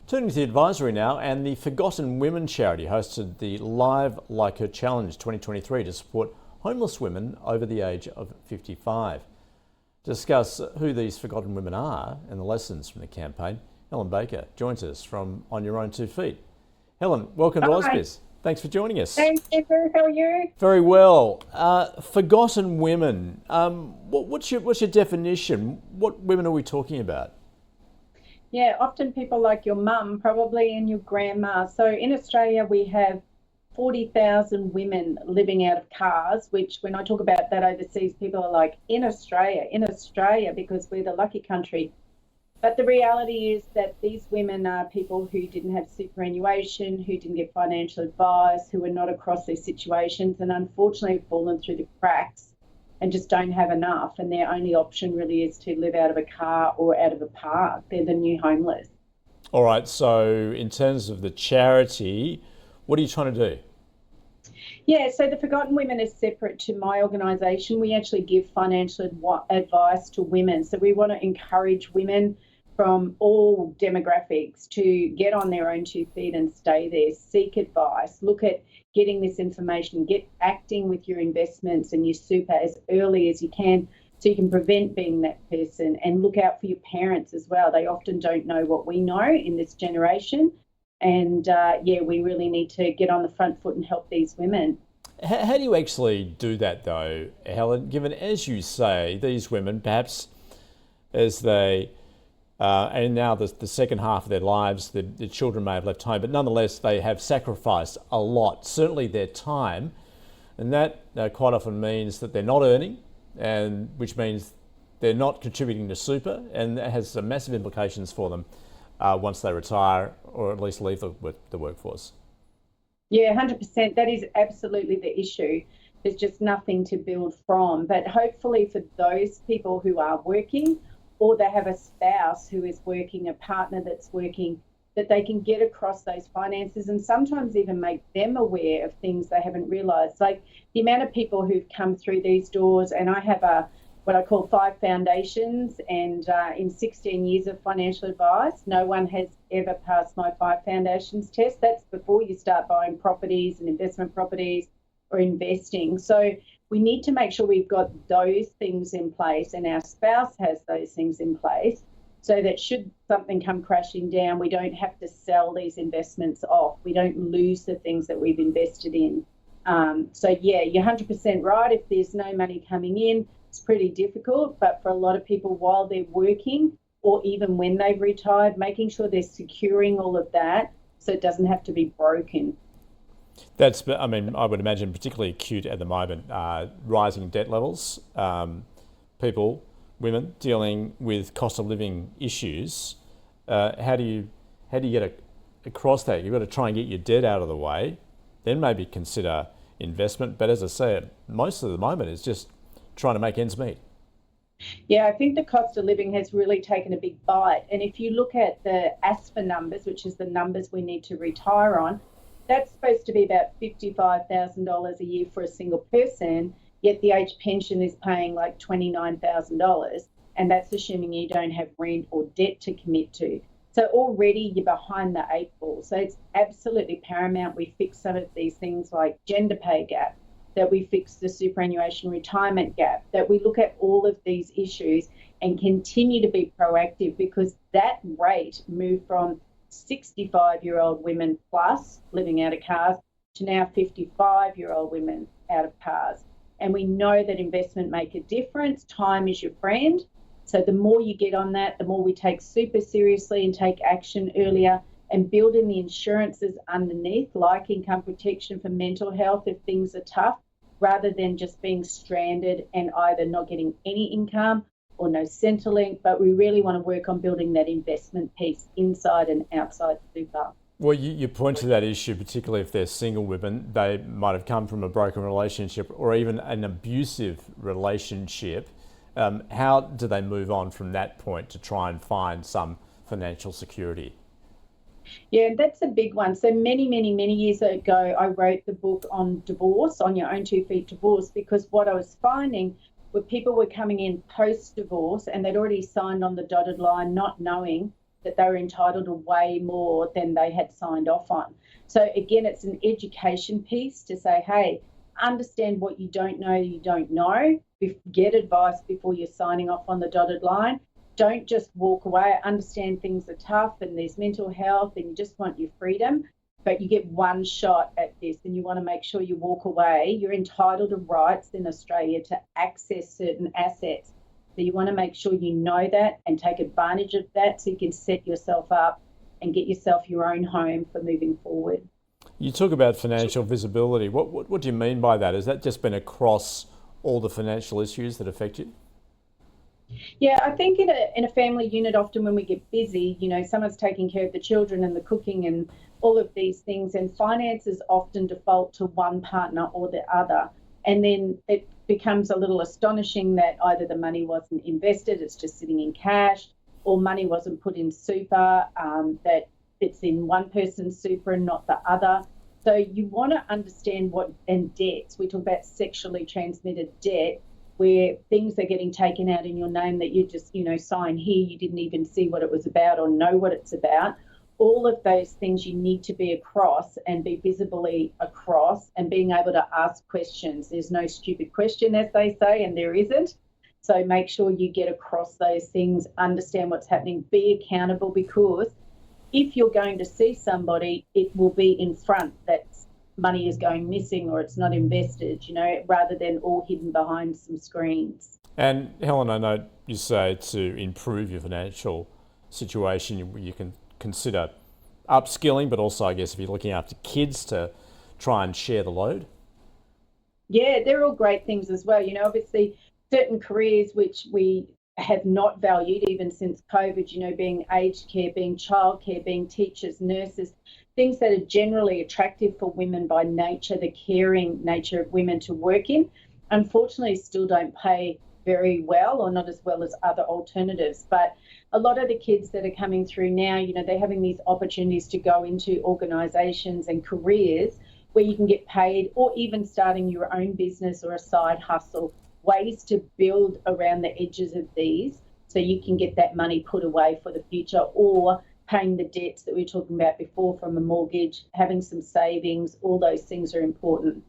Turning to the advisory now, and the Forgotten Women charity hosted the Live Like Her Challenge 2023 to support homeless women over the age of 55. To discuss who these forgotten women are and the lessons from the campaign, Helen Baker joins us from On Your Own 2 Feet. Helen, welcome to Hi. ausbiz. Thanks for joining us. Thanks, Jennifer. How are you? Very well. Forgotten women. What's your definition? What women are we talking about? Yeah, often people like your mum probably and your grandma. So in Australia, we have 40,000 women living out of cars, which when I talk about that overseas, people are like, in Australia, because we're the lucky country. But the reality is that these women are people who didn't have superannuation, who didn't get financial advice, who are not across these situations and unfortunately have fallen through the cracks and just don't have enough. And their only option really is to live out of a car or out of a park. They're the new homeless. All right, so in terms of the charity, what are you trying to do? Yeah, so the Forgotten Women is separate to my organisation. We actually give financial advice to women. So we want to encourage women from all demographics to get on their own 2 feet and stay there, seek advice, look at getting this information, get acting with your investments and your super as early as you can so you can prevent being that person, and look out for your parents as well. They often don't know what we know in this generation. And we really need to get on the front foot and help these women. How do you actually do that though, Helen, given, as you say, these women, perhaps as they, and now the second half of their lives, the children may have left home, but nonetheless they have sacrificed a lot, certainly their time, and that quite often means that they're not earning, and which means they're not contributing to super, and that has some massive implications for them once they retire or at least leave the workforce. Yeah, 100%. That is absolutely the issue. There's just nothing to build from. But hopefully for those people who are working, or they have a spouse who is working, a partner that's working, that they can get across those finances and sometimes even make them aware of things they haven't realised. Like the amount of people who've come through these doors, and I have what I call 5 foundations, and in 16 years of financial advice, no one has ever passed my 5 foundations test. That's before you start buying properties and investment properties or investing. So we need to make sure we've got those things in place and our spouse has those things in place so that should something come crashing down, we don't have to sell these investments off. We don't lose the things that we've invested in. You're 100% right. If there's no money coming in, it's pretty difficult, but for a lot of people while they're working or even when they've retired, making sure they're securing all of that so it doesn't have to be broken. I would imagine particularly acute at the moment, rising debt levels, women dealing with cost of living issues. How do you get across that? You've got to try and get your debt out of the way, then maybe consider investment. But as I said, most of the moment is just trying to make ends meet. Yeah, I think the cost of living has really taken a big bite. And if you look at the ASPA numbers, which is the numbers we need to retire on, that's supposed to be about $55,000 a year for a single person, yet the age pension is paying like $29,000. And that's assuming you don't have rent or debt to commit to. So already you're behind the 8 ball. So it's absolutely paramount we fix some of these things like gender pay gap, that we fix the superannuation retirement gap, that we look at all of these issues and continue to be proactive, because that rate moved from 65-year-old women plus living out of cars to now 55-year-old women out of cars. And we know that investment make a difference. Time is your friend. So the more you get on that, the more we take super seriously and take action earlier and build in the insurances underneath, like income protection for mental health if things are tough, rather than just being stranded and either not getting any income or no Centrelink. But we really want to work on building that investment piece inside and outside super. Well, you point to that issue, particularly if they're single women. They might have come from a broken relationship or even an abusive relationship. How do they move on from that point to try and find some financial security? Yeah, that's a big one. So many years ago, I wrote the book on divorce, On Your Own 2 Feet divorce, because what I was finding were people were coming in post-divorce and they'd already signed on the dotted line, not knowing that they were entitled to way more than they had signed off on. So again, it's an education piece to say, hey, understand what you don't know, get advice before you're signing off on the dotted line. Don't just walk away. Understand things are tough and there's mental health and you just want your freedom, but you get one shot at this and you want to make sure you walk away. You're entitled to rights in Australia to access certain assets. So you want to make sure you know that and take advantage of that so you can set yourself up and get yourself your own home for moving forward. You talk about financial visibility. What do you mean by that? Has that just been across all the financial issues that affect you? Yeah, I think in a family unit, often when we get busy, someone's taking care of the children and the cooking and all of these things, and finances often default to one partner or the other. And then it becomes a little astonishing that either the money wasn't invested, it's just sitting in cash, or money wasn't put in super, that it's in one person's super and not the other. So you want to understand and debts. We talk about sexually transmitted debt, where things are getting taken out in your name that you just, sign here, you didn't even see what it was about or know what it's about. All of those things you need to be across and be visibly across and being able to ask questions. There's no stupid question, as they say, and there isn't. So make sure you get across those things, understand what's happening, be accountable, because if you're going to see somebody, it will be in front that money is going missing or it's not invested, rather than all hidden behind some screens. And Helen, I know you say to improve your financial situation, you can consider upskilling, but also I guess if you're looking after kids, to try and share the load. Yeah, they're all great things as well. Obviously certain careers which we have not valued even since COVID, being aged care, being childcare, being teachers, nurses, things that are generally attractive for women by nature, the caring nature of women to work in, unfortunately still don't pay very well or not as well as other alternatives. But a lot of the kids that are coming through now, they're having these opportunities to go into organisations and careers where you can get paid, or even starting your own business or a side hustle, ways to build around the edges of these so you can get that money put away for the future, or paying the debts that we were talking about before from a mortgage, having some savings. All those things are important.